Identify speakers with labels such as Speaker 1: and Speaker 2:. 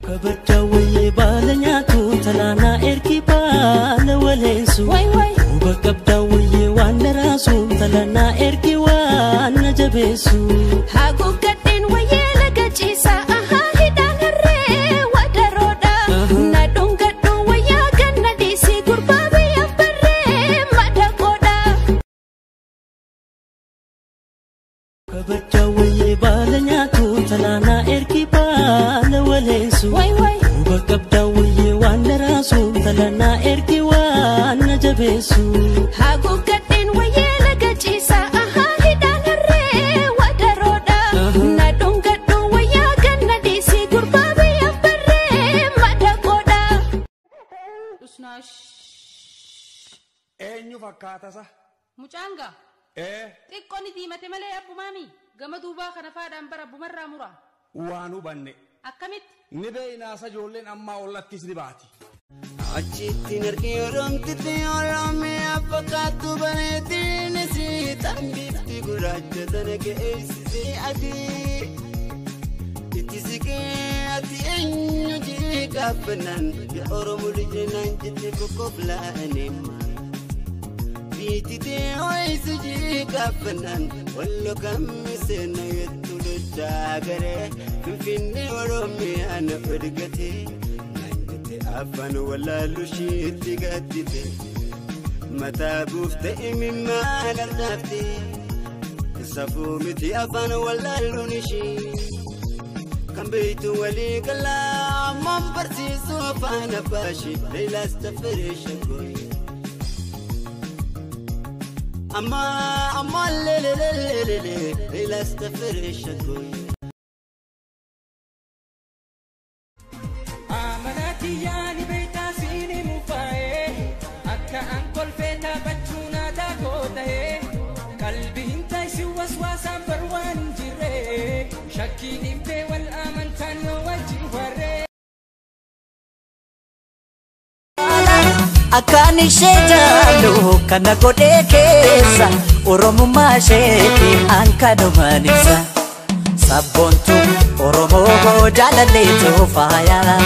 Speaker 1: Kabadawee balanyatu talana erki bala walensu Bakabdawee wandarasu talana erki wana jabesu
Speaker 2: Hagugatin waye lagachisa aha hidanare wadaroda Nadungadu waya ganna disi gurbabe yambare madakoda
Speaker 1: Kabadawee balanyatu talana erki bala walensu Bakabdawee wandarasu talana erki wana jabesu
Speaker 2: Hagugatin waye lagachisa aha hidanare wadaroda Nadungadu waya ganna disi gurbabe yambare madakoda Usnash
Speaker 3: Enyu fakkaata sa
Speaker 4: Mucanga Tikkoni diimate malee abbumami gama duubaa kana faadhaan bara bumarraa mura
Speaker 3: waan hubanne
Speaker 4: akkamitti
Speaker 3: ni beeynaa sa ijoolleen ammaa ollattis ni baati
Speaker 5: Achitti narki oromtitti oromee affakkaattu bareetiin si tambifti gurraacha tana geessisi adii itti siqee ati eenyu jee gaafannaan ya oromoo lijeenaan jette kokkooflaanee Bititee oisu jee gaafannaan wallo kammi seena yettu lolchaa garee finfinnee oromiyaan odgatee Afan walalu shiitti gaddite mataa buufte imimmaan ardaafte safuu miti afan walalu nishii kan beeytu walii galaa ammaan barsiisu afaan abbaashi leelaas taffiree shaggooyi amma lelelelelele leelaas taffiree shaggooyi
Speaker 6: Yani beta sini mufae akka ankol feta bachuna ta kota he kalbi hinta si waswasan barwan jire shakki nimbe wal amantan yo wajibare
Speaker 7: Akani shejalo kana gode kesa Oromo masheki ankano manisa Sabontu Oromo jalalle to fayala